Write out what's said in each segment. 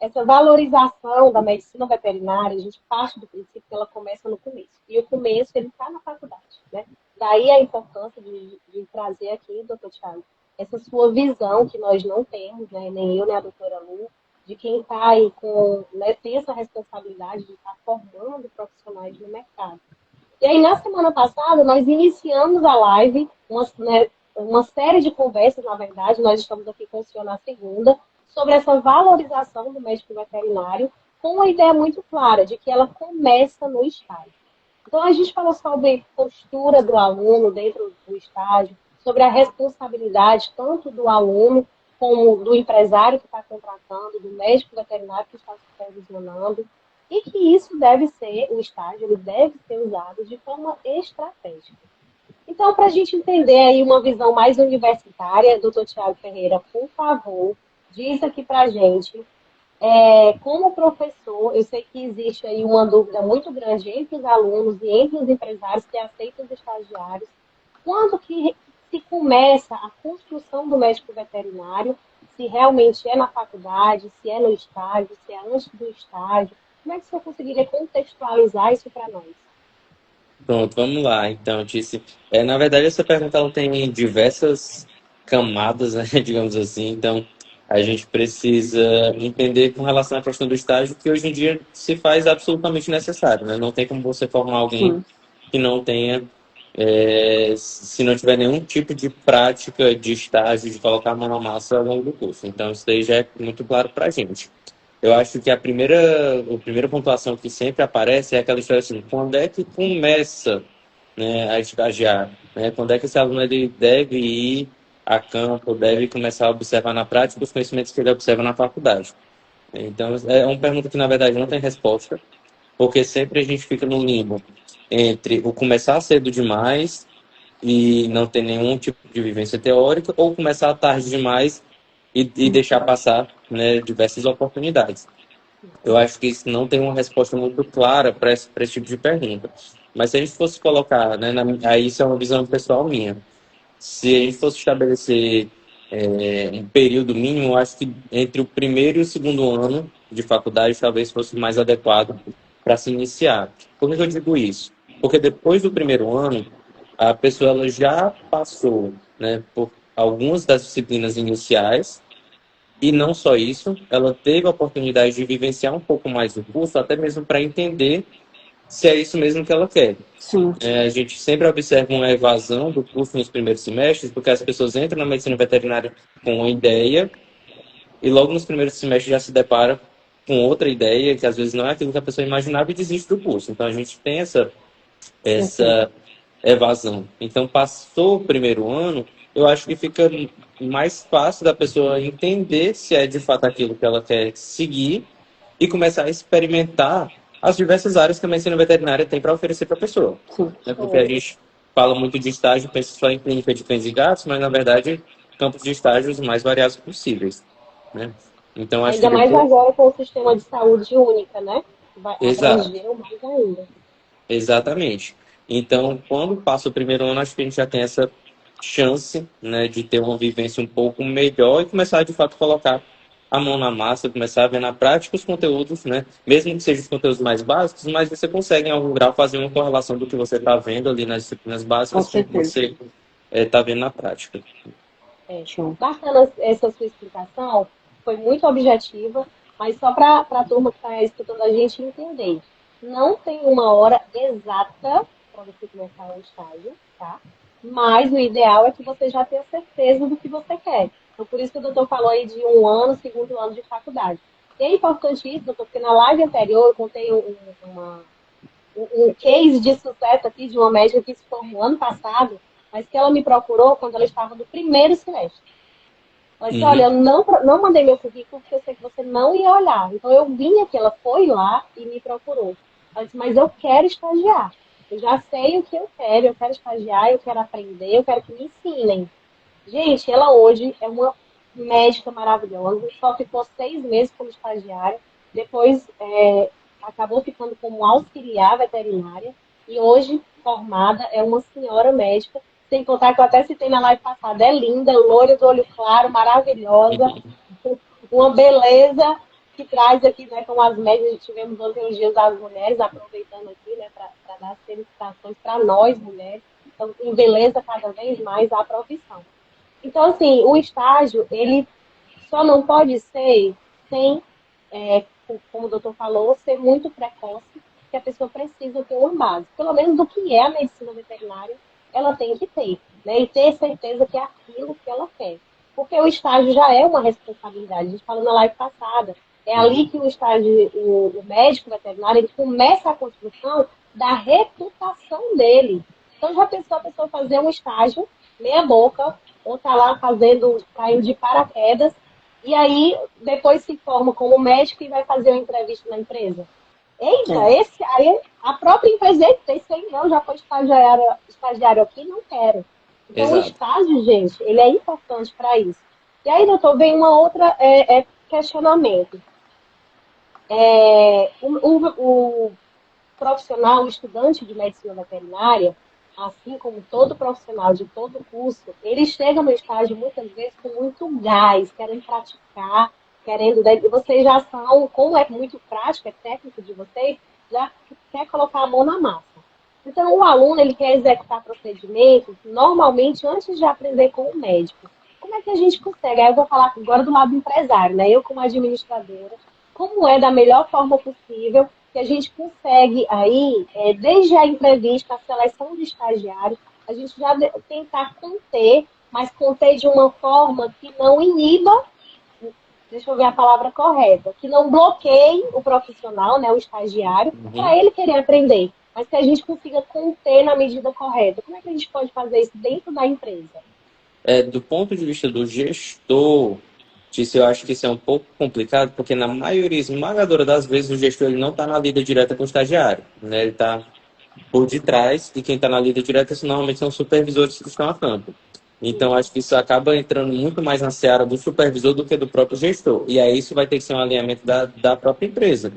essa valorização da medicina veterinária, a gente parte do princípio que ela começa no começo. E o começo, ele está na faculdade, né? Daí a importância de trazer aqui, doutor Tiago, essa sua visão que nós não temos, né? Nem eu, nem a doutora Lu, de quem está aí com, né, tem essa responsabilidade de estar formando profissionais no mercado. E aí, na semana passada, nós iniciamos a live, uma série de conversas, na verdade, nós estamos aqui com o senhor na segunda, sobre essa valorização do médico veterinário, com uma ideia muito clara de que ela começa no estágio. Então, a gente falou sobre postura do aluno dentro do estágio, sobre a responsabilidade tanto do aluno como do empresário que está contratando, do médico veterinário que está supervisionando, e que isso deve ser, o estágio, ele deve ser usado de forma estratégica. Então, para a gente entender aí uma visão mais universitária, doutor Tiago Ferreira, por favor, diz aqui para a gente, como professor, eu sei que existe aí uma dúvida muito grande entre os alunos e entre os empresários que aceitam os estagiários, quando que se começa a construção do médico veterinário, se realmente é na faculdade, se é no estágio, se é antes do estágio, como é que você conseguiria contextualizar isso para nós? Pronto, vamos lá. Então, Tice, na verdade, essa pergunta ela tem diversas camadas, né, digamos assim. Então, a gente precisa entender com relação à questão do estágio que hoje em dia se faz absolutamente necessário, né? Não tem como você formar alguém Sim. que não tenha, se não tiver nenhum tipo de prática de estágio, de colocar a mão na massa ao longo do curso. Então, isso daí já é muito claro para a gente. Eu acho que a primeira pontuação que sempre aparece é aquela história assim, quando é que começa, né, a estagiar? Né? Quando é que esse aluno ele deve ir a campo, deve começar a observar na prática os conhecimentos que ele observa na faculdade? Então, é uma pergunta que, na verdade, não tem resposta, porque sempre a gente fica no limbo entre o começar cedo demais e não ter nenhum tipo de vivência teórica, ou começar tarde demais e deixar passar, né, diversas oportunidades. Eu acho que isso não tem uma resposta muito clara para esse tipo de pergunta. Mas se a gente fosse colocar, né, aí isso é uma visão pessoal minha. Se a gente fosse estabelecer um período mínimo, eu acho que entre o primeiro e o segundo ano de faculdade talvez fosse mais adequado para se iniciar. Por que eu digo isso? Porque depois do primeiro ano, a pessoa ela já passou, né, por algumas das disciplinas iniciais e não só isso, ela teve a oportunidade de vivenciar um pouco mais do curso, até mesmo para entender se é isso mesmo que ela quer. Sim. A gente sempre observa uma evasão do curso nos primeiros semestres, porque as pessoas entram na medicina veterinária com uma ideia e logo nos primeiros semestres já se depara com outra ideia, que às vezes não é aquilo que a pessoa imaginava e desiste do curso. Então a gente tem essa evasão. Então, passou o primeiro ano, eu acho que fica mais fácil da pessoa entender se é de fato aquilo que ela quer seguir e começar a experimentar as diversas áreas que a medicina veterinária tem para oferecer para a pessoa. Sim. Né? Porque a gente fala muito de estágio, pensa só em clínica de cães e gatos, mas na verdade, campos de estágios mais variados possíveis. Né? Então, acho que Ainda mais depois. agora com o sistema de saúde única, né? Vai Exato. abranger mais ainda. Exatamente. Então, quando passa o primeiro ano, acho que a gente já tem essa chance, né, de ter uma vivência um pouco melhor e começar, de fato, a colocar a mão na massa, começar a ver na prática os conteúdos, né, mesmo que sejam os conteúdos mais básicos, mas você consegue, em algum grau, fazer uma correlação do que você está vendo ali nas disciplinas Com básicas com o que certeza. você está vendo na prática. Show. Bacana essa sua explicação, foi muito objetiva, mas só para a turma que está escutando a gente entender. Não tem uma hora exata para você começar o estágio, tá? Mas o ideal é que você já tenha certeza do que você quer. Então, por isso que o doutor falou aí de um ano, segundo ano de faculdade. E é importante isso, doutor, porque na live anterior eu contei um case de sucesso aqui de uma médica que se formou ano passado, mas que ela me procurou quando ela estava no primeiro semestre. Ela disse, olha, Uhum. eu não mandei meu currículo porque eu sei que você não ia olhar. Então eu vim aqui, ela foi lá e me procurou. Ela disse, mas eu quero estagiar. Eu já sei o que eu quero estagiar, eu quero aprender, eu quero que me ensinem. Gente, ela hoje é uma médica maravilhosa, só ficou 6 meses como estagiária, depois acabou ficando como auxiliar veterinária e hoje, formada, é uma senhora médica, sem contar que eu até citei na live passada, é linda, loira do olho claro, maravilhosa, uma beleza. que traz aqui, né, como as médias, tivemos ontem os dias das mulheres, aproveitando aqui, né, para dar as felicitações para nós, mulheres. Então, embeleza cada vez mais a profissão. Então, assim, o estágio, ele só não pode ser sem, como o doutor falou, ser muito precoce, que a pessoa precisa ter uma base. Pelo menos do que é a medicina veterinária, ela tem que ter, né? E ter certeza que é aquilo que ela quer. Porque o estágio já é uma responsabilidade. A gente falou na live passada. É ali que o estágio, o médico veterinário, ele começa a construção da reputação dele. Então, já pensou a pessoa fazer um estágio, meia boca, ou tá lá fazendo, caindo de paraquedas, e aí depois se forma como médico e vai fazer uma entrevista na empresa. Eita, É, esse aí, a própria empresa, eita, esse aí não, já foi estagiário aqui, não quero. Então, o exato. estágio, gente, ele é importante para isso. E aí, doutor, vem uma outra questionamento. O profissional, o estudante de medicina veterinária, assim como todo profissional de todo curso, ele chega no estágio muitas vezes com muito gás, querendo praticar, querendo. E vocês já são, como é muito prático, é técnico de vocês, já quer colocar a mão na massa. Então, o aluno ele quer executar procedimentos normalmente antes de aprender com o médico. Como é que a gente consegue? Aí eu vou falar agora do lado empresário, né? Eu, como administradora, como é da melhor forma possível que a gente consegue aí, desde a entrevista, a seleção de estagiários, a gente já tentar conter, mas conter de uma forma que não iniba, deixa eu ver a palavra correta, que não bloqueie o profissional, né, o estagiário, Uhum. para ele querer aprender, mas que a gente consiga conter na medida correta. Como é que a gente pode fazer isso dentro da empresa? Do ponto de vista do gestor, disso eu acho que isso é um pouco complicado, porque na maioria esmagadora das vezes o gestor ele não está na lida direta com o estagiário, né? Ele está por detrás, e quem está na lida direta normalmente são os supervisores que estão a campo. Então, acho que isso acaba entrando muito mais na seara do supervisor do que do próprio gestor. E aí isso vai ter que ser um alinhamento da própria empresa,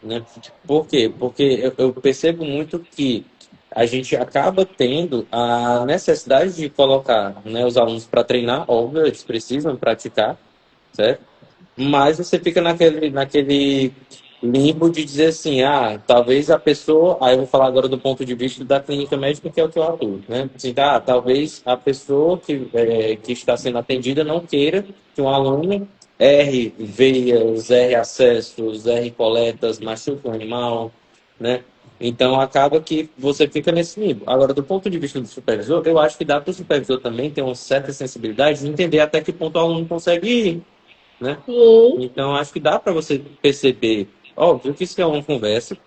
né? Por quê? Porque eu percebo muito que a gente acaba tendo a necessidade de colocar, né, os alunos para treinar, óbvio, eles precisam praticar, certo? Mas você fica naquele limbo de dizer assim, talvez a pessoa, aí eu vou falar agora do ponto de vista da clínica médica, que é o que eu atuo, né? Assim, talvez a pessoa que está sendo atendida não queira que um aluno erre veias, erre acessos, erre coletas, machuque o animal, né? Então acaba que você fica nesse limbo. Agora, do ponto de vista do supervisor, eu acho que dá para o supervisor também ter uma certa sensibilidade de entender até que ponto o aluno consegue ir, né? Sim, Então, acho que dá para você perceber, óbvio que isso é uma conversa.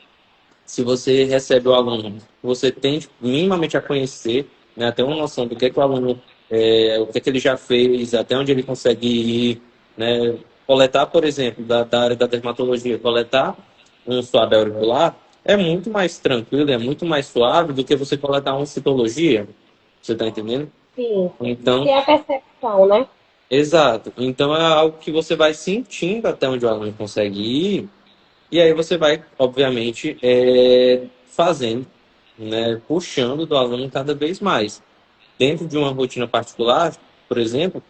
Se você recebe o aluno, você tende minimamente a conhecer, né, até uma noção do que o aluno, o que ele já fez, até onde ele consegue ir, né? Coletar, por exemplo, da área da dermatologia, coletar um suave auricular é muito mais tranquilo, é muito mais suave do que você coletar uma citologia. Você está entendendo? sim. Então, Que é a percepção, né? exato. Então é algo que você vai sentindo até onde o aluno consegue ir, e aí você vai, obviamente, fazendo, né, puxando do aluno cada vez mais. Dentro de uma rotina particular, por exemplo,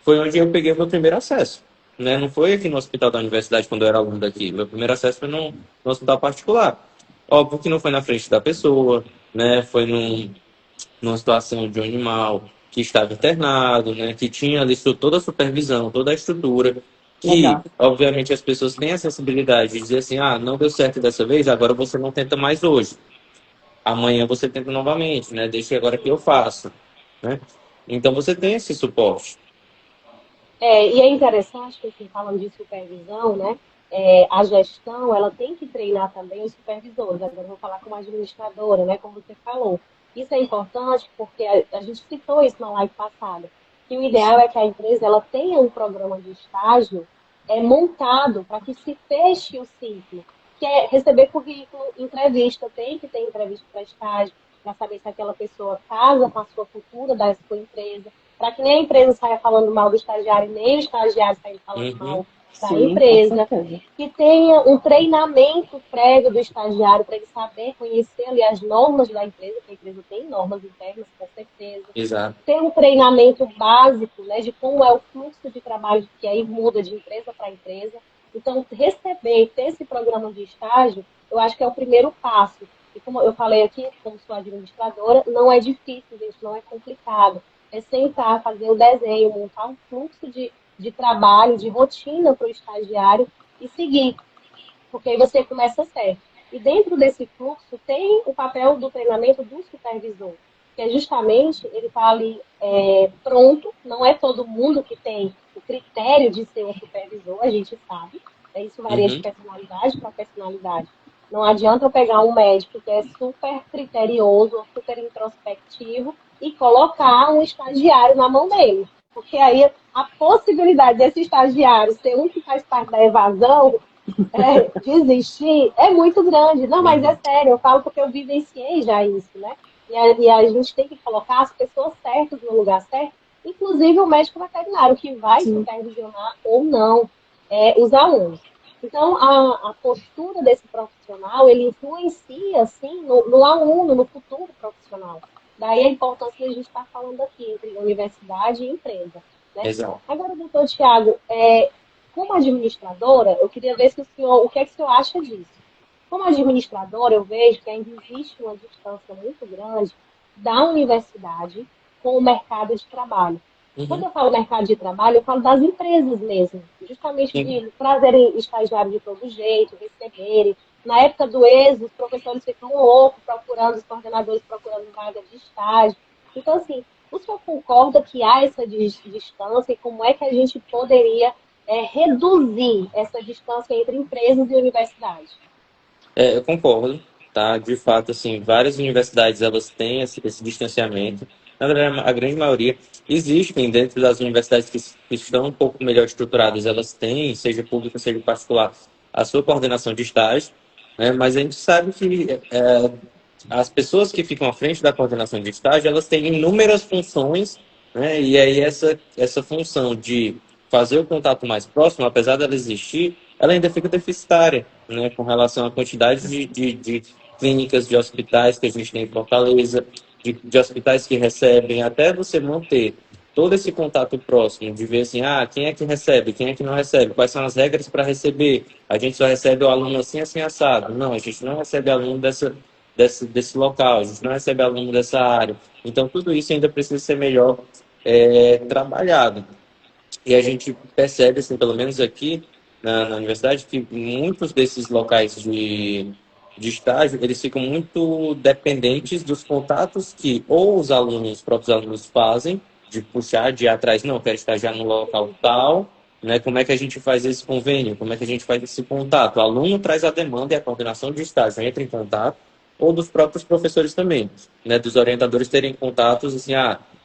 foi onde eu peguei meu primeiro acesso. Né? Não foi aqui no hospital da universidade quando eu era aluno daqui. Meu primeiro acesso foi no hospital particular. Óbvio que não foi na frente da pessoa, né? Foi numa situação de um animal que estava internado, né, que tinha ali toda a supervisão, toda a estrutura, que, Legal. obviamente, as pessoas têm a sensibilidade de dizer assim, não deu certo dessa vez, agora você não tenta mais hoje. Amanhã você tenta novamente, né? Deixa agora que eu faço, né? Então você tem esse suporte. E é interessante que, assim, falando de supervisão, né? A gestão, ela tem que treinar também os supervisores. Agora eu vou falar como administradora, né? Como você falou. Isso é importante porque a gente citou isso na live passada, que o ideal é que a empresa ela tenha um programa de estágio montado para que se feche o ciclo, que é receber currículo, entrevista, tem que ter entrevista para estágio, para saber se aquela pessoa casa com a sua cultura da sua empresa, para que nem a empresa saia falando mal do estagiário, nem o estagiário saia falando Uhum. mal da Sim, com empresa, certeza. que tenha um treinamento prévio do estagiário para ele saber conhecer ali as normas da empresa, que a empresa tem normas internas, com certeza. Exato. Ter um treinamento básico, né, de como é o fluxo de trabalho, que aí muda de empresa para empresa. Então, receber, ter esse programa de estágio, eu acho que é o primeiro passo. E como eu falei aqui, como sou administradora, não é difícil, gente, não é complicado. É sentar, fazer o desenho, montar um fluxo de trabalho, de rotina para o estagiário e seguir, porque aí você começa certo. E dentro desse fluxo tem o papel do treinamento do supervisor, que é justamente ele está ali pronto, não é todo mundo que tem o critério de ser um supervisor, a gente sabe, isso varia de Uhum. personalidade para personalidade. Não adianta eu pegar um médico que é super criterioso, super introspectivo e colocar um estagiário na mão dele. Porque aí a possibilidade desse estagiário ser um que faz parte da evasão desistir é muito grande. Não, mas é Uhum. sério, eu falo porque eu vivenciei já isso, né? E a gente tem que colocar as pessoas certas no lugar certo, inclusive o médico veterinário, que vai supervisionar ou não os alunos. Então, a postura desse profissional, ele influencia, assim, no aluno, no futuro profissional. Daí a importância que a gente está falando aqui entre universidade e empresa, né? Exato. Agora, doutor Tiago, como administradora, eu queria ver se o que é que o senhor acha disso. Como administradora, eu vejo que ainda existe uma distância muito grande da universidade com o mercado de trabalho. Quando Uhum. eu falo mercado de trabalho, eu falo das empresas mesmo, justamente Sim. de trazerem estagiário de todo jeito, receberem. Na época do êxodo, os professores ficam loucos procurando, os coordenadores procurando vaga de estágio. Então, assim, o senhor concorda que há essa distância e como é que a gente poderia reduzir essa distância entre empresas e universidade? Eu concordo, tá? De fato, assim, várias universidades elas têm esse distanciamento. Na verdade, a grande maioria existem dentro das universidades que estão um pouco melhor estruturadas, elas têm, seja pública, seja particular, a sua coordenação de estágio, né? Mas a gente sabe que as pessoas que ficam à frente da coordenação de estágio, elas têm inúmeras funções, né? E aí essa função de fazer o contato mais próximo, apesar dela existir, ela ainda fica deficitária, né, com relação à quantidade de clínicas, de hospitais que a gente tem em Fortaleza, de hospitais que recebem, até você manter todo esse contato próximo, de ver assim, quem é que recebe, quem é que não recebe, quais são as regras para receber, a gente só recebe o aluno assim, assim, assado. Não, a gente não recebe aluno desse local, a gente não recebe aluno dessa área. Então, tudo isso ainda precisa ser melhor trabalhado. E a gente percebe, assim, pelo menos aqui na universidade, que muitos desses locais de estágio, eles ficam muito dependentes dos contatos que ou os próprios alunos fazem, de puxar, de ir atrás, não, eu quero estagiar no local tal, né? Como é que a gente faz esse convênio? Como é que a gente faz esse contato? O aluno traz a demanda e a coordenação de estágio entra em contato, ou dos próprios professores também, né? Dos orientadores terem contatos, assim,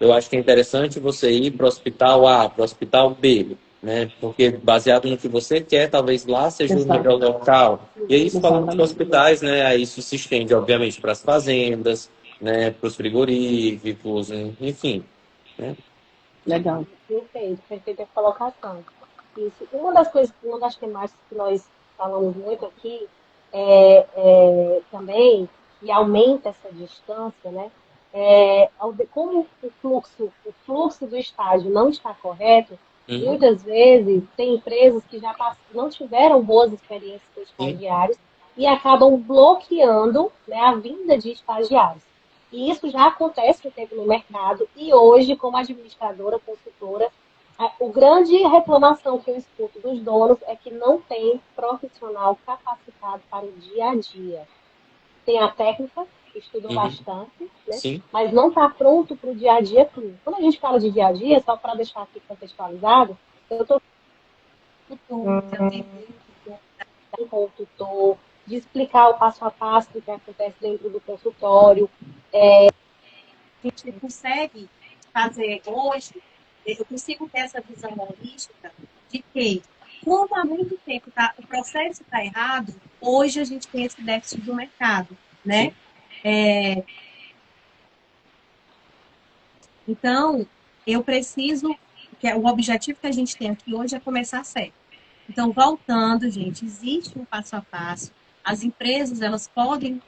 eu acho que é interessante você ir para o hospital A, para o hospital B, né? Porque baseado no que você quer, talvez lá seja o melhor local. E aí, isso falando de hospitais, né? Aí isso se estende, obviamente, para as fazendas, né? Para os frigoríficos, enfim, né? Legal. Perfeito, perfeita colocação. Isso. Uma das coisas, uma das temáticas que nós falamos muito aqui também, que aumenta essa distância, né? Como o fluxo do estágio não está correto, Uhum, muitas vezes tem empresas que já não tiveram boas experiências com sim, estagiários e acabam bloqueando, né, a vinda de estagiários. E isso já acontece um tempo no mercado, e hoje, como administradora, consultora, o grande reclamação que eu escuto dos donos é que não tem profissional capacitado para o dia a dia. Tem a técnica, estudou uhum, bastante, né? sim, Mas não está pronto para o dia a dia clínico. Quando a gente fala de dia a dia, só para deixar aqui contextualizado, eu estou com o tutor, de explicar o passo a passo do que acontece dentro do consultório. A gente consegue fazer hoje, eu consigo ter essa visão holística de que, como há muito tempo o processo está errado, hoje a gente tem esse déficit do mercado, né? sim. Então, eu preciso, que o objetivo que a gente tem aqui hoje é começar certo. Então, voltando, gente, existe um passo a passo. As empresas, elas podem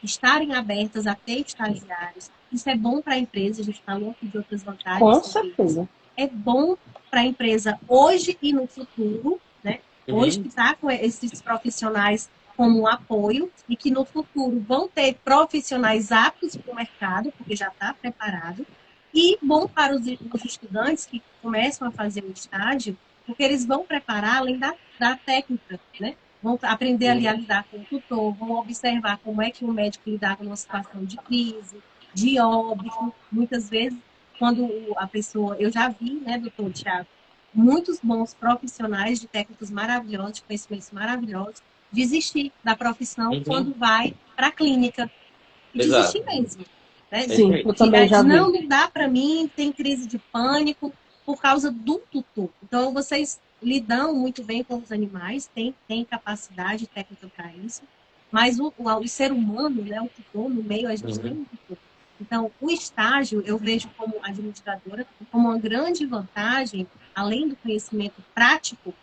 estarem abertas a ter estagiários. Isso é bom para a empresa, a gente falou aqui de outras vantagens Com sobre isso. certeza. é bom para a empresa hoje e no futuro, né? Hoje Uhum. que está com esses profissionais como um apoio e que no futuro vão ter profissionais aptos para o mercado, porque já está preparado, e bom para os estudantes que começam a fazer o estágio, porque eles vão preparar além da técnica, né? Vão aprender ali a Uhum. lidar com o tutor, vão observar como é que o médico lidar com uma situação de crise, de óbito. Muitas vezes, quando a pessoa... Eu já vi, né, doutor Tiago, muitos bons profissionais de técnicos maravilhosos, de conhecimentos maravilhosos, desistir da profissão Uhum. quando vai para a clínica. E Exato. desistir mesmo. Né? Sim, eu Perfeito. também já vi. Não dá para mim, tem crise de pânico por causa do tutor. Então, vocês lidam muito bem com os animais, tem capacidade técnica para isso, mas o ser humano, né, o tutor, no meio a gente tem Uhum. um tutor. Então, o estágio, eu vejo como administradora, como uma grande vantagem, além do conhecimento prático,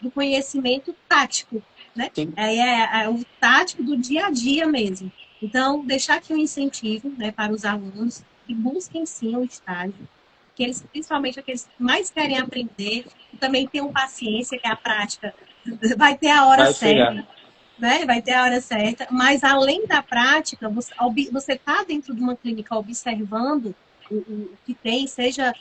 do conhecimento tático, né? Sim. É o tático do dia a dia mesmo. Então, deixar aqui um incentivo, né, para os alunos que busquem sim o estágio, que eles, principalmente aqueles que mais querem aprender, e também tenham paciência, que a prática vai ter a hora Vai certa, chegar. né? Vai ter a hora certa, mas além da prática, você está dentro de uma clínica observando o que tem, seja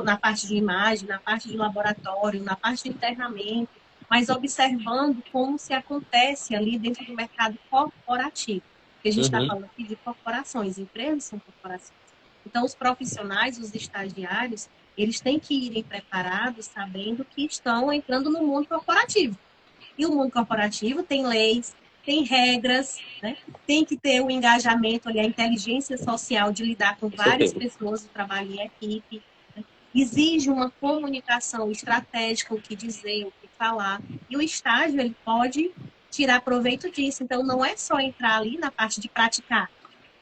na parte de imagem, na parte de laboratório, na parte de internamento, mas observando como se acontece ali dentro do mercado corporativo. Porque a gente está Uhum. falando aqui de corporações, empresas são corporações. Então, os profissionais, os estagiários, eles têm que irem preparados, sabendo que estão entrando no mundo corporativo. E o mundo corporativo tem leis, tem regras, né? Tem que ter o engajamento ali, a inteligência social de lidar com Com várias certeza. pessoas do trabalho em equipe. Né? Exige uma comunicação estratégica, o que dizer, o que falar. E o estágio, ele pode tirar proveito disso. Então, não é só entrar ali na parte de praticar.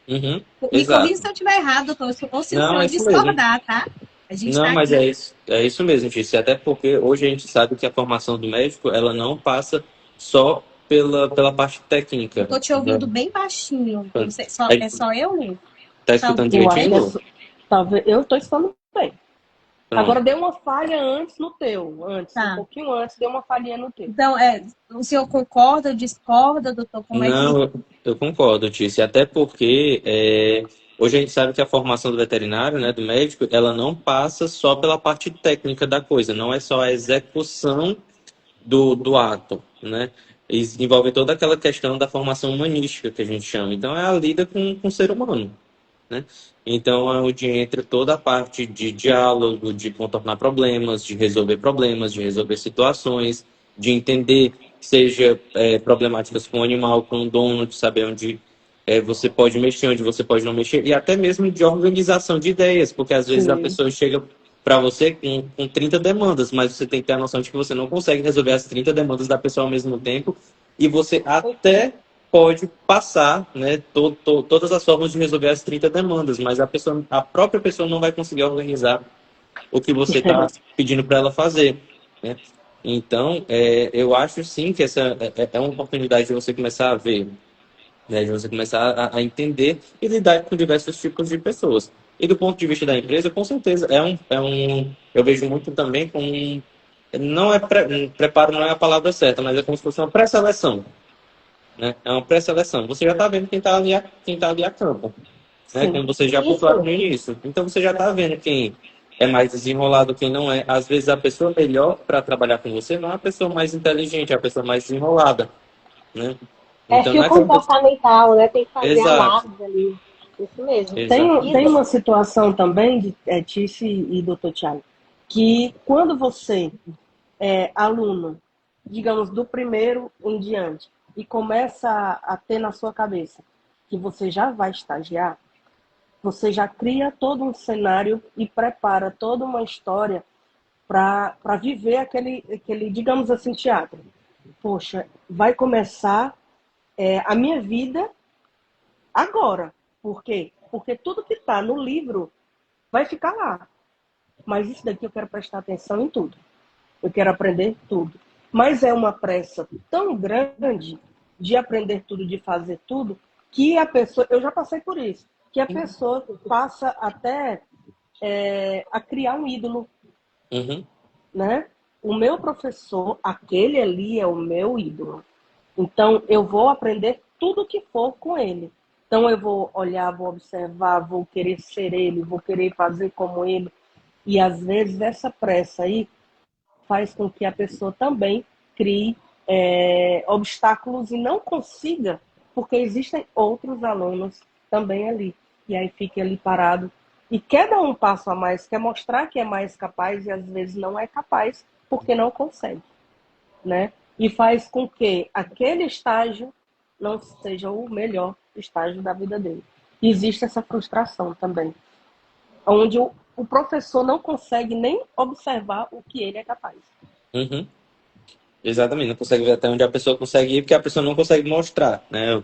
Uhum. Me corrija Exato. se eu estiver errado, doutor, ou se o Não, senhor é isso mesmo. discordar, tá? A gente Não, está mas aqui. é isso mesmo, Tícia. Até porque hoje a gente sabe que a formação do médico, ela não passa só pela parte Eu técnica, estou te né? ouvindo bem baixinho. Não sei, É, é só eu, né? tá Tá escutando Eu acho direitinho, que é. Lu? Talvez eu estou estando bem. Pronto. Agora deu uma falha antes no teu, antes, um Tá. pouquinho antes, deu uma falhinha no teu. Então, o senhor concorda, discorda, doutor? Como é que... Não, eu concordo, Tícia. Até porque hoje a gente sabe que a formação do veterinário, né, do médico, ela não passa só pela parte técnica da coisa, não é só a execução do ato, né? Envolve toda aquela questão da formação humanística que a gente chama. Então, é a lida com o ser humano, né? Então, é onde entra toda a parte de diálogo, de contornar problemas, de resolver problemas, de resolver situações, de entender, seja problemáticas com o animal, com o dono, de saber onde você pode mexer, onde você pode não mexer, e até mesmo de organização de ideias, porque às vezes a Sim. pessoa chega para você com 30 demandas, mas você tem que ter a noção de que você não consegue resolver as 30 demandas da pessoa ao mesmo tempo, e você até pode passar, né, todas as formas de resolver as 30 demandas, mas a própria pessoa não vai conseguir organizar o que você está pedindo para ela fazer, né? Então, eu acho sim que essa é uma oportunidade de você começar a ver, né, de você começar a entender e lidar com diversos tipos de pessoas. E do ponto de vista da empresa, com certeza, eu vejo muito também como não é preparo não é a palavra certa, mas é como se fosse uma pré-seleção, né? É uma pré-seleção. Você já está vendo quem tá ali a campo, né? Sim. Como vocês já pontuaram Isso, no início. Então você já está vendo quem é mais desenrolado, quem não é. Às vezes a pessoa melhor para trabalhar com você não é a pessoa mais inteligente, é a pessoa mais desenrolada, né? é Então não fio é aquela pessoa... comportamental, né? Tem que fazer Exato, análise ali. Isso mesmo. exatamente. Tem uma situação também, Tice e doutor Tiago, que quando você é aluno, digamos, do primeiro em diante, e começa a ter na sua cabeça que você já vai estagiar, você já cria todo um cenário e prepara toda uma história para viver aquele, digamos assim, teatro. Poxa, vai começar a minha vida agora. Por quê? Porque tudo que está no livro vai ficar lá. Mas isso daqui eu quero prestar atenção em tudo. Eu quero aprender tudo. Mas é uma pressa tão grande de aprender tudo, de fazer tudo, que a pessoa... Eu já passei por isso. Que a pessoa passa até a criar um ídolo, Uhum. né? O meu professor, aquele ali é o meu ídolo. Então, eu vou aprender tudo que for com ele. Então, eu vou olhar, vou observar, vou querer ser ele, vou querer fazer como ele. E, às vezes, essa pressa aí faz com que a pessoa também crie obstáculos e não consiga, porque existem outros alunos também ali. E aí fica ali parado e quer dar um passo a mais, quer mostrar que é mais capaz e às vezes não é capaz porque não consegue, né? E faz com que aquele estágio não seja o melhor estágio da vida dele. E existe essa frustração também, onde o professor não consegue nem observar o que ele é capaz. Uhum. Exatamente, não consegue ver até onde a pessoa consegue ir, porque a pessoa não consegue mostrar, né?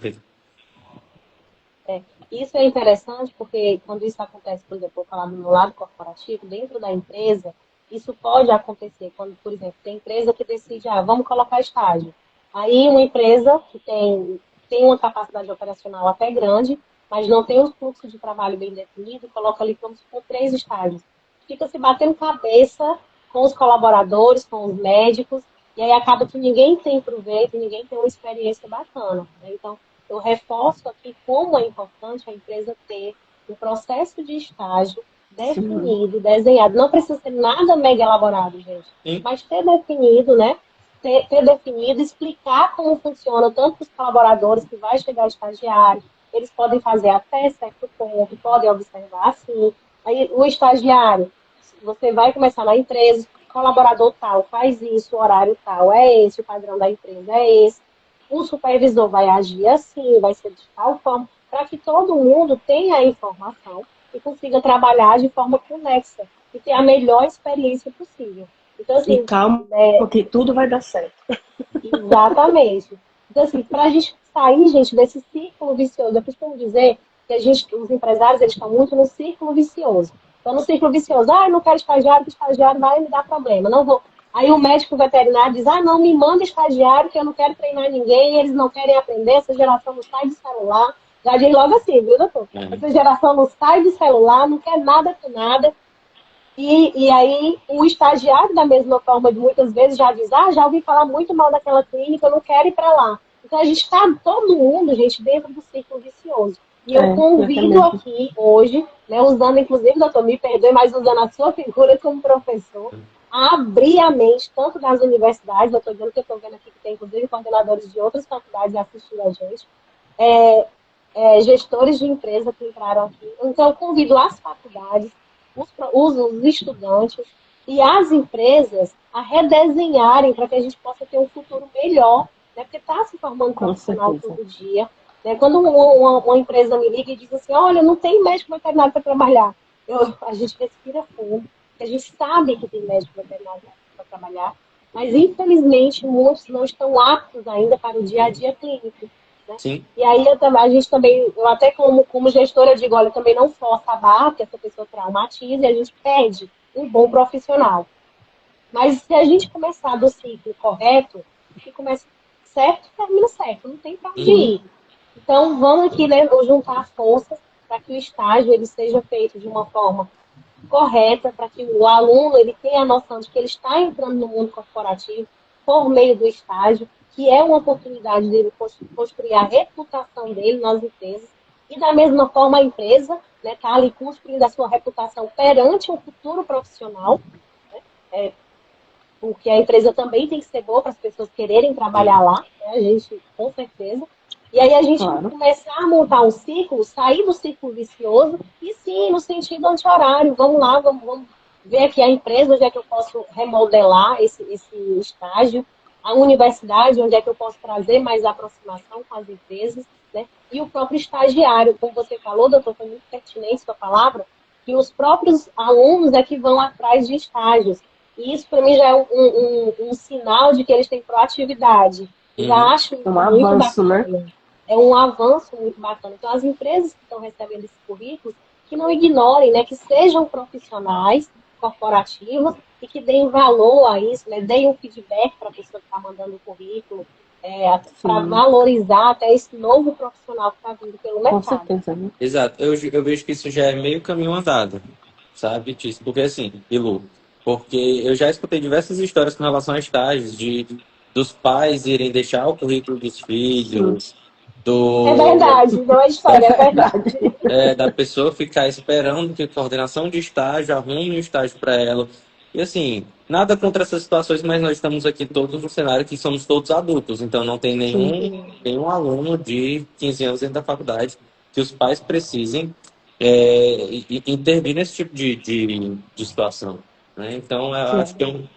Isso é interessante porque quando isso acontece, por exemplo, eu falar do meu lado corporativo, dentro da empresa, isso pode acontecer quando, por exemplo, tem empresa que decide, vamos colocar estágio. Aí uma empresa que tem uma capacidade operacional até grande, mas não tem um fluxo de trabalho bem definido, coloca ali como se for 3 estágios. Fica se batendo cabeça com os colaboradores, com os médicos, e aí acaba que ninguém tem proveito, ninguém tem uma experiência bacana, né? Então, eu reforço aqui como é importante a empresa ter um processo de estágio definido, desenhado. Não precisa ser nada mega elaborado, gente, Sim. mas ter definido, né? Ter definido, explicar como funciona, tanto para os colaboradores que vai chegar estagiário, eles podem fazer até certo ponto, podem observar assim. Aí o estagiário, você vai começar na empresa, colaborador tal faz isso, o horário tal é esse, o padrão da empresa é esse. O supervisor vai agir assim, vai ser de tal forma, para que todo mundo tenha a informação e consiga trabalhar de forma conexa e ter a melhor experiência possível. Então, assim, E calma, porque tudo vai dar certo. exatamente. Então, assim, para a gente sair, gente, desse círculo vicioso, eu costumo dizer que os empresários, eles estão muito no círculo vicioso. Então, no círculo vicioso, eu não quero estagiário, porque estagiário vai me dar problema, não vou. Aí o médico veterinário diz, não, me manda estagiário, que eu não quero treinar ninguém, eles não querem aprender, essa geração não sai do celular. Já diz logo assim, viu, doutor? Essa geração não sai do celular, não quer nada com nada. E aí o estagiário, da mesma forma, muitas vezes já diz, já ouvi falar muito mal daquela clínica, eu não quero ir para lá. Então a gente está, todo mundo, gente, dentro do círculo vicioso. E eu convido aqui hoje, né, usando, inclusive, doutor, me perdoe, mas usando a sua figura como professor, a abrir a mente, tanto das universidades, eu estou dizendo que eu estou vendo aqui que tem, inclusive, coordenadores de outras faculdades assistindo a gente, gestores de empresa que entraram aqui. Então, eu convido as faculdades, os estudantes e as empresas a redesenharem para que a gente possa ter um futuro melhor, né? Porque está se formando profissional todo dia. Né? Quando uma empresa me liga e diz assim, olha, não tem médico veterinário para trabalhar, a gente respira fundo, porque a gente sabe que tem médico veterinário para trabalhar, mas infelizmente muitos não estão aptos ainda para o dia a dia clínico. Né? Sim. E aí a gente também, eu até como gestora digo, olha, também não força a barra, porque essa pessoa traumatiza e a gente perde um bom profissional. Mas se a gente começar do ciclo correto, que começa certo, termina certo, não tem para onde ir. Então vamos aqui, né, juntar forças para que o estágio ele seja feito de uma forma correta, para que o aluno ele tenha a noção de que ele está entrando no mundo corporativo por meio do estágio, que é uma oportunidade dele construir a reputação dele nas empresas, e da mesma forma a empresa está ali construindo a sua reputação perante um futuro profissional, porque a empresa também tem que ser boa para as pessoas quererem trabalhar lá, né? A gente, com certeza. E aí a gente começar a montar um ciclo, sair do ciclo vicioso, e sim, no sentido anti-horário, vamos lá, vamos ver aqui a empresa, onde é que eu posso remodelar esse estágio, a universidade, onde é que eu posso trazer mais aproximação com as empresas, né? E o próprio estagiário, como você falou, doutor, foi muito pertinente sua palavra, que os próprios alunos é que vão atrás de estágios. E isso, para mim, já é um sinal de que eles têm proatividade. Já acho isso muito avanço, bacana. Né? É um avanço muito bacana. Então, as empresas que estão recebendo esses currículos, que não ignorem, né, que sejam profissionais corporativos e que deem valor a isso, né, deem um feedback para a pessoa que está mandando o currículo, para valorizar até esse novo profissional que está vindo pelo mercado. Com certeza, né? Exato. Eu vejo que isso já é meio caminho andado. sabe, Tício? Porque assim, e Lu, porque eu já escutei diversas histórias com relação a estágios dos pais irem deixar o currículo dos Sim, filhos, É do, verdade, não é é história, é verdade. verdade. da pessoa ficar esperando que a coordenação de estágio arrume um estágio para ela. E assim, nada contra essas situações, mas nós estamos aqui todos no cenário que somos todos adultos, então não tem Sim, nenhum aluno de 15 anos dentro da faculdade que os pais precisem intervir nesse tipo de situação, né? Então, eu acho que sim.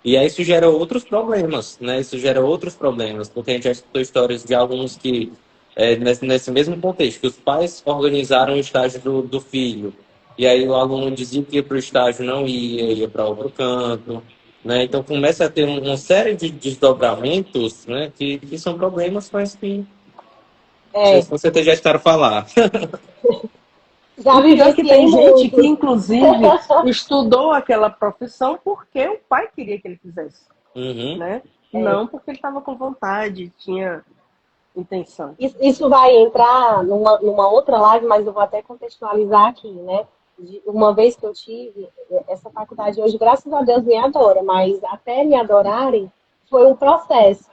e aí isso gera outros problemas, né? Isso gera outros problemas, porque a gente já escutou histórias de alunos que, nesse mesmo contexto, que os pais organizaram o estágio do filho, e aí o aluno dizia que ia para o estágio, não ia para outro canto, né? Então começa a ter uma série de desdobramentos, né? Que são problemas, mas que vocês É, com certeza já escutaram falar. já E pior que vivenciei tem gente que, muito. inclusive, estudou aquela profissão porque o pai queria que ele fizesse, Uhum. né? É. Não porque ele estava com vontade, tinha intenção. Isso vai entrar numa outra live, mas eu vou até contextualizar aqui, né? Uma vez que eu tive essa faculdade hoje, graças a Deus me adora, mas até me adorarem foi um processo,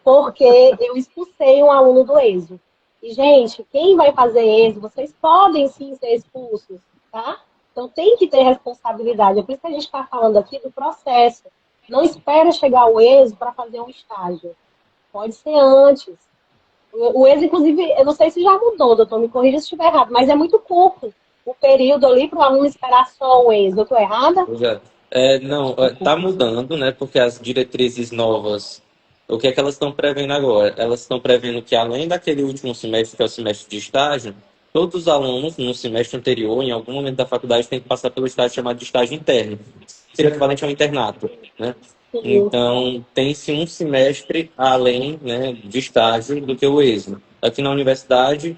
porque eu expulsei um aluno do ESO. E, gente, quem vai fazer ESO, vocês podem sim ser expulsos, tá? Então tem que ter responsabilidade. É por isso que a gente está falando aqui do processo. Não espera chegar o ESO para fazer um estágio. Pode ser antes. O ex, inclusive, eu não sei se já mudou, doutor, me corrija se estiver errado, mas é muito curto o período ali para o aluno esperar só o ex. Eu estou errada? Pois é. Não, tá mudando, né? Porque as diretrizes novas, o que é que elas estão prevendo agora? Elas estão prevendo que, além daquele último semestre, que é o semestre de estágio, todos os alunos, no semestre anterior, em algum momento da faculdade, têm que passar pelo estágio chamado de estágio interno, que seria equivalente ao internato, né? Sim. Então, tem-se um semestre além, né, de estágio do que o ESMO. Aqui na universidade,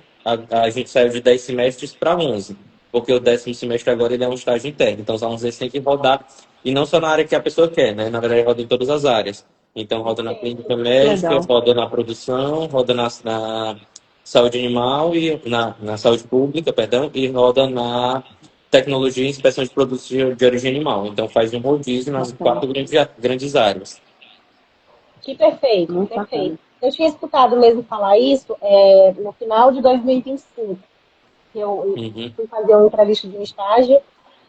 a gente saiu de 10 semestres para 11, porque o 10º semestre agora ele é um estágio interno. Então, os alunos eles têm que rodar, e não só na área que a pessoa quer, né? Na verdade, roda em todas as áreas. Então, roda na clínica médica, Legal. roda na produção, roda na saúde animal e na saúde pública, perdão, e roda na tecnologia e inspeção de produtos de origem animal. Então, faz um rodízio nas Bacana. 4 grandes áreas. Que perfeito, Muito perfeito. bacana. Eu tinha escutado mesmo falar isso no final de 2025, que eu Uhum. fui fazer uma entrevista de um estágio.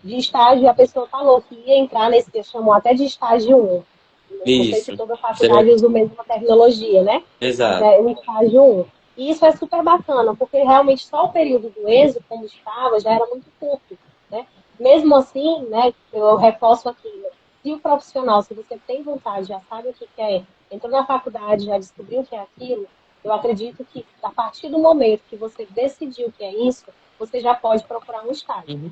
De estágio, a pessoa falou que ia entrar nesse que chamou até de estágio 1. Não sei se Isso. toda Seria... faculdade usa a mesma tecnologia, né? Mas Exato. é o estágio 1. E isso é super bacana, porque realmente só o período do êxito, como estava, já era muito curto, né? Mesmo assim, né, eu reforço aqui, né, se o profissional, se você tem vontade, já sabe o que quer, entrou na faculdade, já descobriu o que é aquilo, eu acredito que a partir do momento que você decidiu o que é isso, você já pode procurar um estágio. Uhum.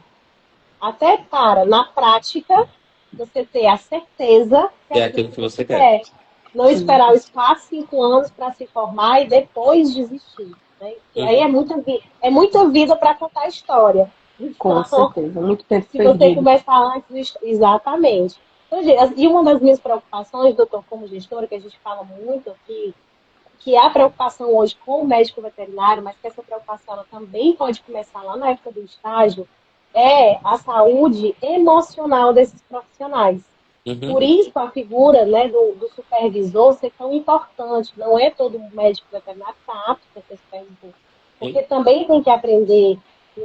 Até para, na prática, você ter a certeza que é É aquilo aquilo que que você você quer. quer. Não Sim, esperar os 4, 5 anos para se formar e depois desistir. Né? Porque aí Uhum. é muita vida para contar a história. com Então, certeza. Muito tempo se você perdido. começar antes, exatamente. Então, e uma das minhas preocupações, doutor, como gestora, que a gente fala muito aqui, que é a preocupação hoje com o médico veterinário, mas que essa preocupação ela também pode começar lá na época do estágio, é a saúde emocional desses profissionais. Por Uhum. isso a figura, né, do supervisor ser tão importante. Não é todo médico veterinário que está apto para ser supervisor. Porque também tem que aprender,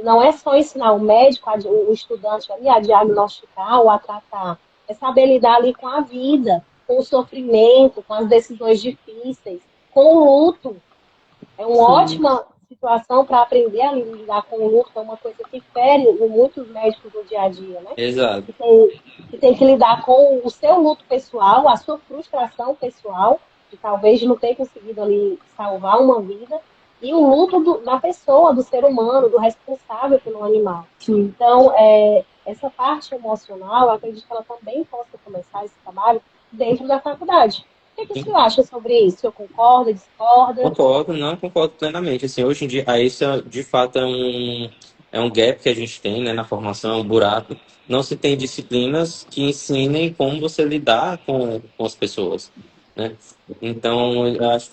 não é só ensinar o médico, o estudante ali a diagnosticar ou a tratar, é saber lidar ali com a vida, com o sofrimento, com as decisões difíceis, com o luto. É uma Sim, ótima situação para aprender a lidar com o luto, é uma coisa que fere muitos médicos no dia a dia, né? Exato. Que tem que lidar com o seu luto pessoal, a sua frustração pessoal, de talvez não ter conseguido ali salvar uma vida, e o luto da pessoa, do ser humano, do responsável pelo animal. sim. Então, essa parte emocional, eu acredito que ela também possa começar esse trabalho dentro da faculdade. O que o senhor acha sobre isso? O senhor concorda, discorda? Concordo, não concordo plenamente. Assim, hoje em dia, aí isso de fato é um gap que a gente tem, né, na formação, um buraco. Não se tem disciplinas que ensinem como você lidar com as pessoas. né? Então,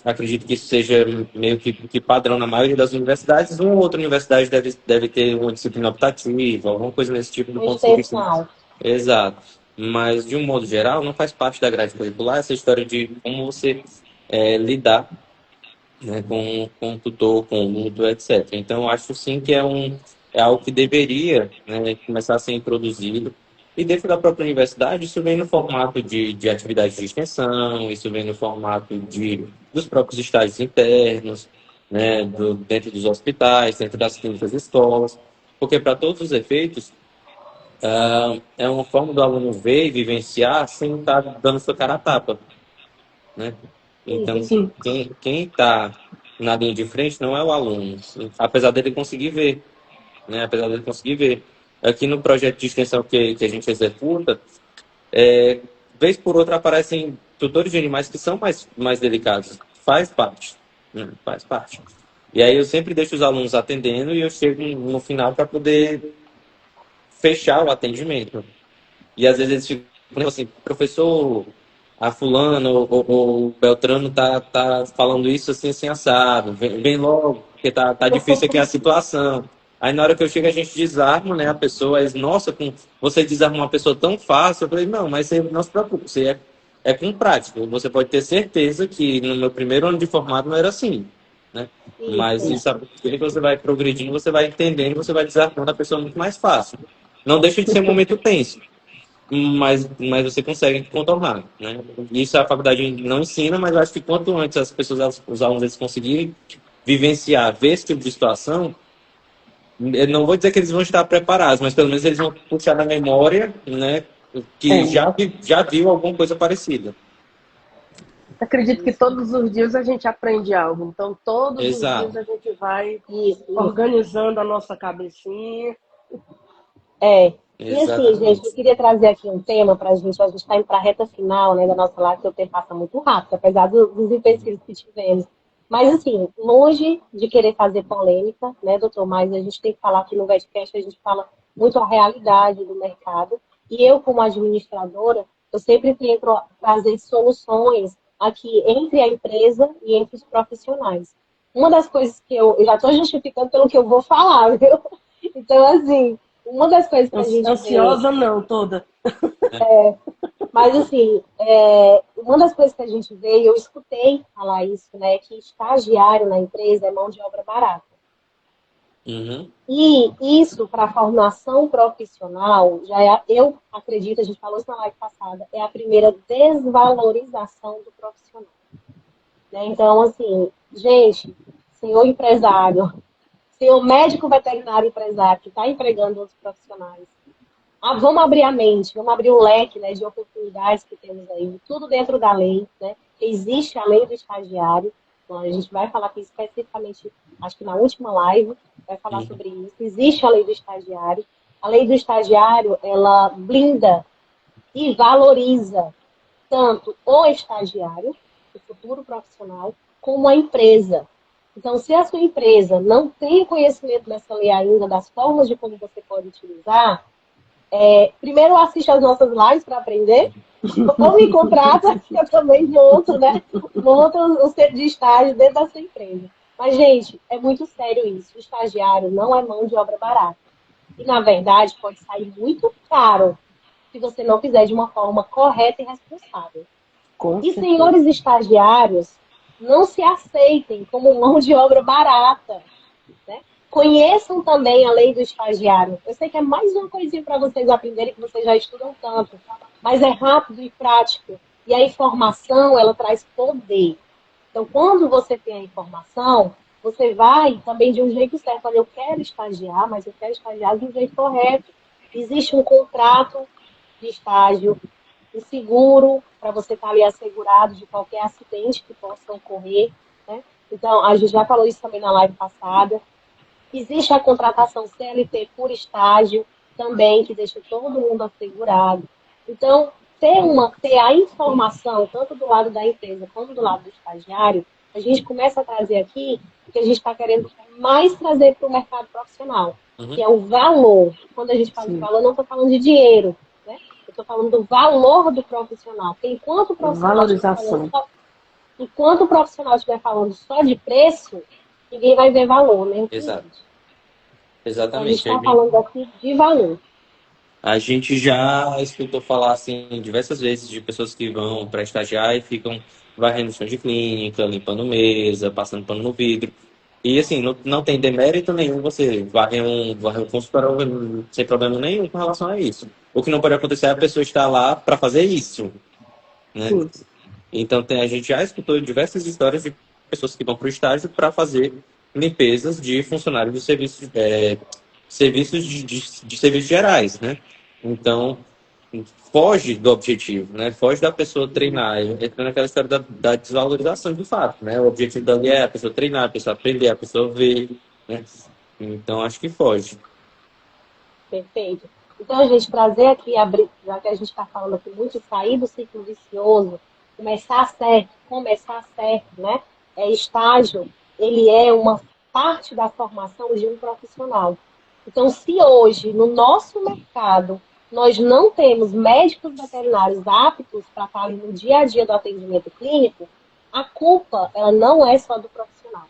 acredito que isso seja meio que padrão na maioria das universidades. Uma ou outra universidade deve ter uma disciplina optativa, alguma coisa nesse tipo do Uma ponto de vista. extensão. Exato. Mas, de um modo geral, não faz parte da grade curricular essa história de como você lidar, né, com o tutor, com o mútuo, etc. Então, eu acho sim que é algo que deveria, né, começar a ser introduzido. E dentro da própria universidade, isso vem no formato de atividades de extensão, isso vem no formato dos próprios estágios internos, né, dentro dos hospitais, dentro das clínicas e escolas, porque para todos os efeitos, é uma forma do aluno ver e vivenciar sem estar dando sua cara a tapa, né? Então, Isso. Sim. quem está na linha de frente não é o aluno, apesar dele conseguir ver, né? Apesar dele conseguir ver. Aqui no projeto de extensão que a gente executa, vez por outra aparecem tutores de animais que são mais delicados. Faz parte, né? Faz parte. E aí eu sempre deixo os alunos atendendo e eu chego no final para poder fechar o atendimento. E às vezes eles ficam assim, professor, a fulano ou o Beltrano tá falando isso assim, assim, assado. Vem logo, porque tá difícil aqui a situação. Aí na hora que eu chego a gente desarma, né, a pessoa, aí, nossa, você desarma uma pessoa tão fácil. Eu falei, não, mas você não se preocupe, você é com prática. Você pode ter certeza que no meu primeiro ano de formado não era assim, né? Mas Isso. isso, que você vai progredindo, você vai entendendo, você vai desarmando a pessoa muito mais fácil. Não deixa de ser um momento tenso, mas você consegue contornar, né? Isso a faculdade não ensina, mas eu acho que quanto antes as pessoas, os alunos, eles conseguirem vivenciar, ver esse tipo de situação, eu não vou dizer que eles vão estar preparados, mas pelo menos eles vão puxar na memória, né, que É. já viu alguma coisa parecida. Acredito que todos os dias a gente aprende algo. Então, todos os dias Exato. a gente vai Isso. organizando a nossa cabecinha. E assim, gente, eu Exatamente. queria trazer aqui um tema para a gente está indo para a reta final, né, da nossa live, que o tempo passa muito rápido, apesar dos empecilhos que tivemos. Mas, assim, longe de querer fazer polêmica, né, doutor, mas a gente tem que falar que no Vetcast a gente fala muito a realidade do mercado. E eu, como administradora, eu sempre tento trazer soluções aqui entre a empresa e entre os profissionais. Uma das coisas que eu já estou justificando pelo que eu vou falar, viu? Então, assim, uma das coisas que a gente vê, Ansiosa não, toda. mas assim, uma das coisas que a gente vê, e eu escutei falar isso, né, que estagiário na empresa é mão de obra barata. Uhum. E isso, para a formação profissional, eu acredito, a gente falou isso na live passada, é a primeira desvalorização do profissional. Né? Então, assim, gente, senhor empresário, senhor médico veterinário empresário que está empregando outros profissionais, vamos abrir a mente, vamos abrir o leque, né, de oportunidades que temos aí, tudo dentro da lei, né? Existe a lei do estagiário, então a gente vai falar aqui especificamente, acho que na última live, vai falar sobre isso. Existe a lei do estagiário. A lei do estagiário, ela blinda e valoriza tanto o estagiário, o futuro profissional, como a empresa. Então, se a sua empresa não tem conhecimento dessa lei ainda, das formas de como você pode utilizar, primeiro assiste as nossas lives para aprender, ou me contrata, que eu também monto, né? Monto o centro de estágio dentro da sua empresa. Mas, gente, é muito sério isso. O estagiário não é mão de obra barata. E, na verdade, pode sair muito caro se você não fizer de uma forma correta e responsável. Com E, certeza. senhores estagiários, não se aceitem como mão de obra barata. Né? Conheçam também a lei do estagiário. Eu sei que é mais uma coisinha para vocês aprenderem, que vocês já estudam tanto, mas é rápido e prático. E a informação, ela traz poder. Então, quando você tem a informação, você vai também de um jeito certo. Olha, eu quero estagiar, mas eu quero estagiar de um jeito correto. Existe um contrato de estágio, um seguro para você estar ali assegurado de qualquer acidente que possa ocorrer. Né? Então, a gente já falou isso também na live passada. Existe a contratação CLT por estágio também, que deixa todo mundo assegurado. Então, ter a informação, tanto do lado da empresa como do lado do estagiário, a gente começa a trazer aqui o que a gente está querendo mais trazer para o mercado profissional, que é o valor. Quando a gente fala de valor, eu não estou falando de dinheiro, né? Eu estou falando do valor do profissional. Porque enquanto o profissional Valorização. Enquanto o profissional estiver falando só de preço, ninguém vai ver valor, né? Exato. Então, a gente Exatamente. está falando aqui de valor. A gente já escutou falar assim diversas vezes de pessoas que vão para estagiar e ficam varrendo chão de clínica, limpando mesa, passando pano no vidro. E assim, não tem demérito nenhum você varrer um consultório sem problema nenhum com relação a isso. O que não pode acontecer é a pessoa estar lá para fazer isso, né? Sim. Então a gente já escutou diversas histórias de pessoas que vão para o estágio para fazer limpezas de funcionários de serviços de serviços gerais, né? Então foge do objetivo, né? Foge da pessoa treinar, entra naquela história da desvalorização de fato, né? O objetivo dali é a pessoa treinar, a pessoa aprender, a pessoa ver, né? Então acho que foge. Perfeito. Então, gente, trazer aqui, abrir, já que a gente está falando aqui muito de sair do ciclo vicioso, começar certo, né? Estágio, ele é uma parte da formação de um profissional. Então, se hoje, no nosso mercado, nós não temos médicos veterinários aptos para estar ali no dia a dia do atendimento clínico, a culpa, ela não é só do profissional.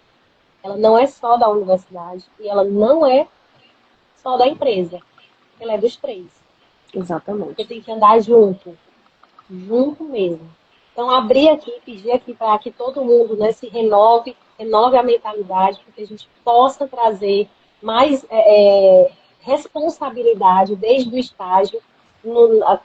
Ela não é só da universidade e ela não é só da empresa. Ela é dos três. Exatamente. Você tem que andar junto mesmo. Então, abrir aqui, pedir aqui para que todo mundo, né, se renove a mentalidade, para que a gente possa trazer mais responsabilidade desde o estágio.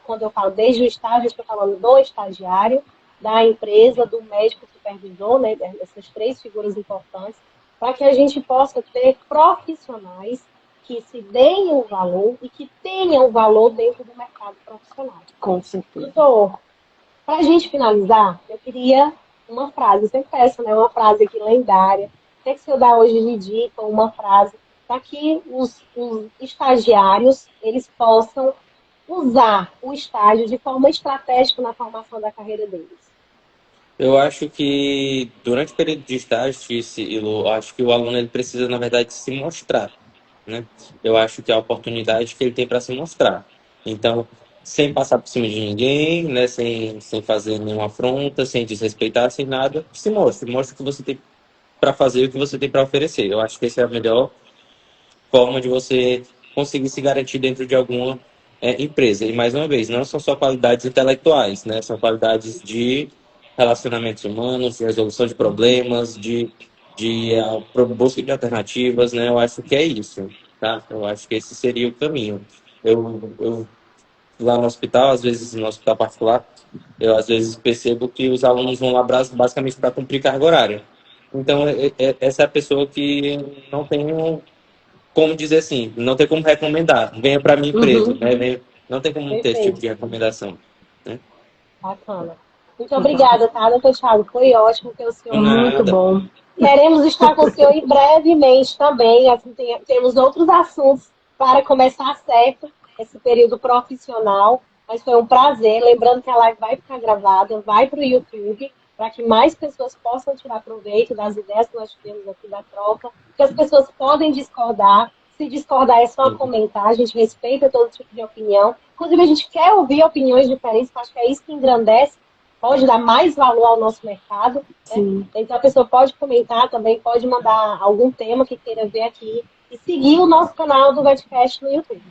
Quando eu falo desde o estágio, eu estou falando do estagiário, da empresa, do médico supervisor, né, essas três figuras importantes, para que a gente possa ter profissionais que se deem um valor e que tenham valor dentro do mercado profissional. Com certeza. Doutor, para a gente finalizar, eu queria uma frase, sempre peço, né? Uma frase aqui lendária. O que é que o senhor dá hoje de dica, uma frase, para que os estagiários eles possam usar o estágio de forma estratégica na formação da carreira deles? Eu acho que durante o período de estágio, eu acho que o aluno ele precisa, na verdade, se mostrar, né? Eu acho que é a oportunidade que ele tem para se mostrar. Então, sem passar por cima de ninguém, né? Sem fazer nenhuma afronta, sem desrespeitar, sem nada, se mostre. Mostre o que você tem para fazer, o que você tem para oferecer. Eu acho que essa é a melhor forma de você conseguir se garantir dentro de alguma empresa. E, mais uma vez, não são só qualidades intelectuais, né? São qualidades de relacionamentos humanos, de resolução de problemas, de busca de alternativas, né? Eu acho que é isso, tá? Eu acho que esse seria o caminho. Eu lá no hospital, às vezes no hospital particular, eu às vezes percebo que os alunos vão lá basicamente para cumprir carga horária. Então, essa é a pessoa que não tem como dizer assim, não tem como recomendar. Venha para minha empresa, né? Não tem como ter esse tipo de recomendação, né? Bacana. Muito obrigada, tá, doutor Thiago? Foi ótimo ter o senhor. Muito bom. Queremos estar com o senhor brevemente também. Assim, temos outros assuntos para começar certo esse período profissional. Mas foi um prazer. Lembrando que a live vai ficar gravada, vai para o YouTube, para que mais pessoas possam tirar proveito das ideias que nós tivemos aqui da troca. Que as pessoas podem discordar. Se discordar é só comentar. A gente respeita todo tipo de opinião. Inclusive, a gente quer ouvir opiniões diferentes. Acho que é isso que engrandece. Pode dar mais valor ao nosso mercado. Né? Então, a pessoa pode comentar também, pode mandar algum tema que queira ver aqui e seguir o nosso canal do VetCast no YouTube.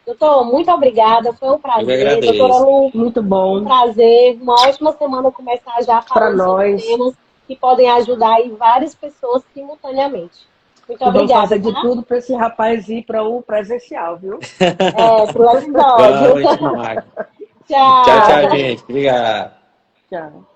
Doutor, muito obrigada, foi um prazer. Doutora Lu, muito bom. Um prazer, uma ótima semana começar já falando sobre temas que podem ajudar aí várias pessoas simultaneamente. Muito obrigada. Vamos fazer de tudo para esse rapaz ir para o presencial, viu? Pro episódio. Tchau, gente. Obrigado. Tchau.